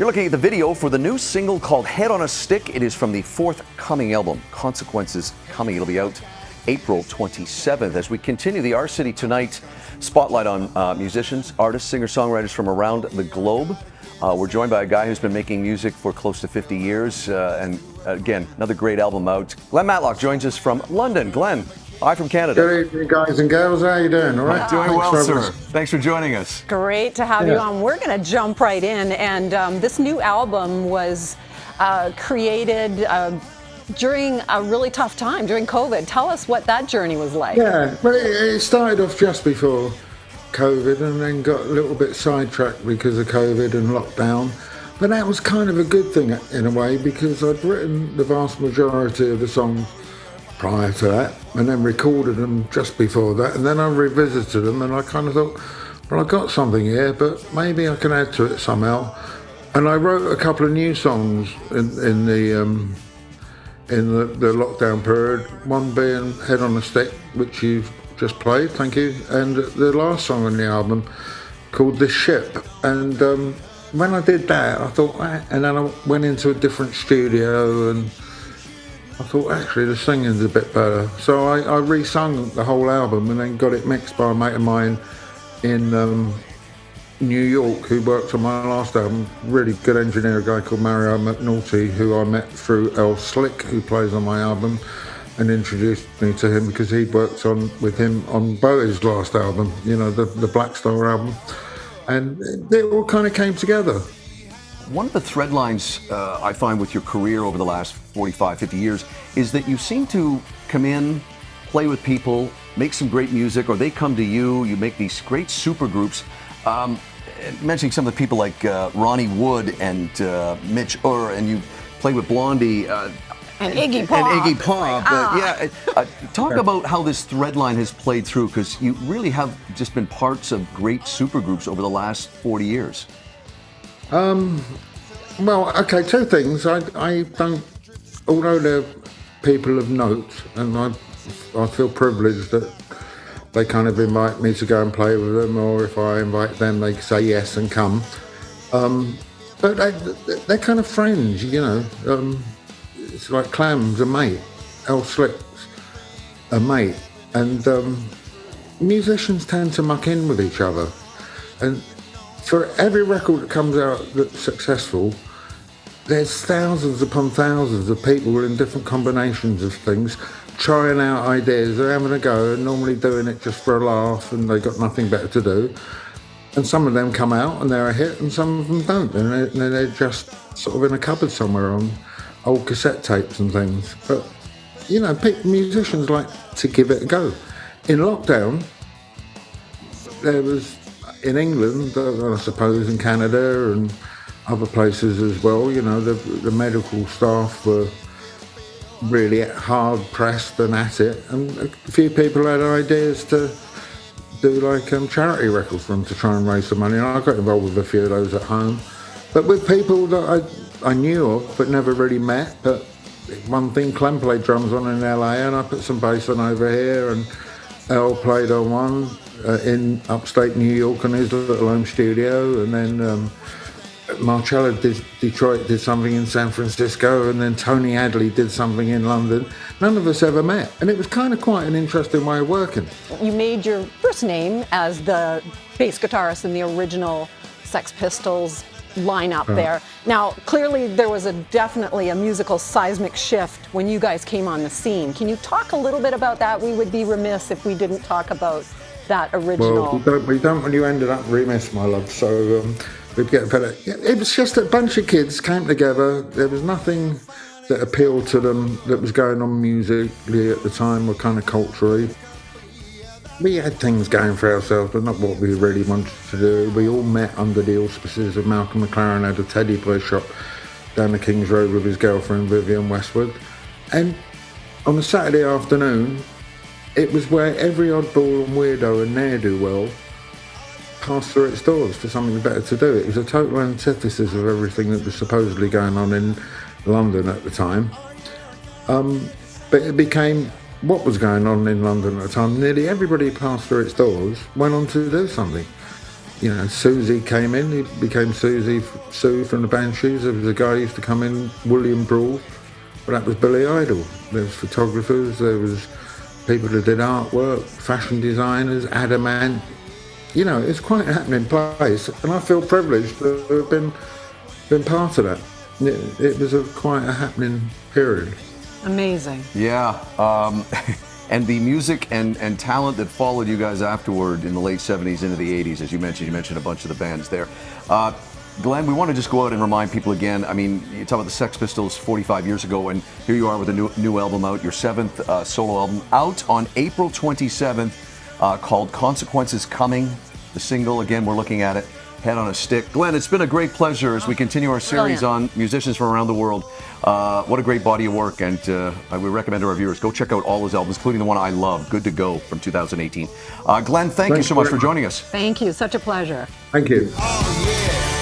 You're looking at the video for the new single called Head on a Stick. It is from the forthcoming album, Consequences Coming. It'll be out April 27th. As we continue the Our City Tonight spotlight on musicians, artists, singer-songwriters from around the globe. We're joined by a guy who's been making music for close to 50 years. And again, another great album out. Glen Matlock joins us from London. Glen, hi from Canada. Good evening, guys and girls. How you doing? All right? Doing well, sir. Thanks for joining us. Great to have you on. We're going to jump right in. And this new album was created during a really tough time, during COVID. Tell us what that journey was like. Yeah, well, it started off just before COVID and then got a little bit sidetracked because of COVID and lockdown. But that was kind of a good thing in a way, because I'd written the vast majority of the songs prior to that and then recorded them just before that, and then I revisited them and I kind of thought, well, I got something here, but maybe I can add to it somehow. And I wrote a couple of new songs in the lockdown period, one being Head on a Stick, which you've just played, thank you, and the last song on the album called This Ship. And when I did that, I thought, and then I went into a different studio and I thought, actually, the singing's a bit better. So I re-sung the whole album and then got it mixed by a mate of mine in New York who worked on my last album. Really good engineer, a guy called Mario McNulty, who I met through El Slick, who plays on my album, and introduced me to him because he'd worked with him on Bowie's last album, you know, the Black Star album. And it all kind of came together. One of the thread lines I find with your career over the last 45, 50 years is that you seem to come in, play with people, make some great music, or they come to you, you make these great super groups. Mentioning some of the people like Ronnie Wood and Mitch Ure, and you play with Blondie. And Iggy Pop. Talk about how this thread line has played through, because you really have just been parts of great supergroups over the last 40 years. Well, okay, two things. I don't, although they're people of note, and I feel privileged that they kind of invite me to go and play with them, or if I invite them, they say yes and come. But they're kind of friends, you know. It's like Clam's a mate, El Slick's a mate, and musicians tend to muck in with each other. And for every record that comes out that's successful, there's thousands upon thousands of people in different combinations of things trying out ideas. They're having a go and normally doing it just for a laugh, and they've got nothing better to do. And some of them come out and they're a hit, and some of them don't, and they're just sort of in a cupboard somewhere on old cassette tapes and things. But, you know, musicians like to give it a go. In lockdown, there was, in England, I suppose in Canada and other places as well, you know, the medical staff were really hard pressed and at it, and a few people had ideas to do like charity records for them to try and raise some money, and I got involved with a few of those at home. But with people that I knew of but never really met. But one thing, Clem played drums on in LA, and I put some bass on over here, and El played on one in upstate New York in his little home studio, and then Marcello Detroit did something in San Francisco, and then Tony Hadley did something in London. None of us ever met, and it was kind of quite an interesting way of working. You made your first name as the bass guitarist in the original Sex Pistols lineup there. Now, clearly there was definitely a musical seismic shift when you guys came on the scene. Can you talk a little bit about that? We would be remiss if we didn't talk about that original. Well, we don't when you ended up remiss, my love, so we'd get better. It was just a bunch of kids came together. There was nothing that appealed to them that was going on musically at the time or kind of culturally. We had things going for ourselves, but not what we really wanted to do. We all met under the auspices of Malcolm McLaren, had a teddy bear shop down the King's Road with his girlfriend Vivian Westwood. And on a Saturday afternoon, it was where every oddball and weirdo and ne'er-do-well passed through its doors for something better to do. It was a total antithesis of everything that was supposedly going on in London at the time. But it became what was going on in London at the time. Nearly everybody who passed through its doors went on to do something. Susie came in. He became Sue from the Banshees. There was a guy who used to come in, William Brawl, but that was Billy Idol. There was photographers, there was people that did artwork, fashion designers, Adamant. It's quite a happening place, and I feel privileged to have been part of that. It was quite a happening period. Amazing. Yeah. And the music and talent that followed you guys afterward in the late 70s into the 80s, as you mentioned a bunch of the bands there. Glenn, we want to just go out and remind people again. I mean, you talk about the Sex Pistols 45 years ago, and here you are with a new album out, your 7th solo album, out on April 27th, called Consequences Coming. The single, again, we're looking at it, Head on a Stick. Glenn, it's been a great pleasure as we continue our series on musicians from around the world. What a great body of work, and we recommend to our viewers, go check out all his albums, including the one I love, Good to Go, from 2018. Glenn, thank you so much for joining us. Thank you. Such a pleasure. Thank you. Oh, yeah.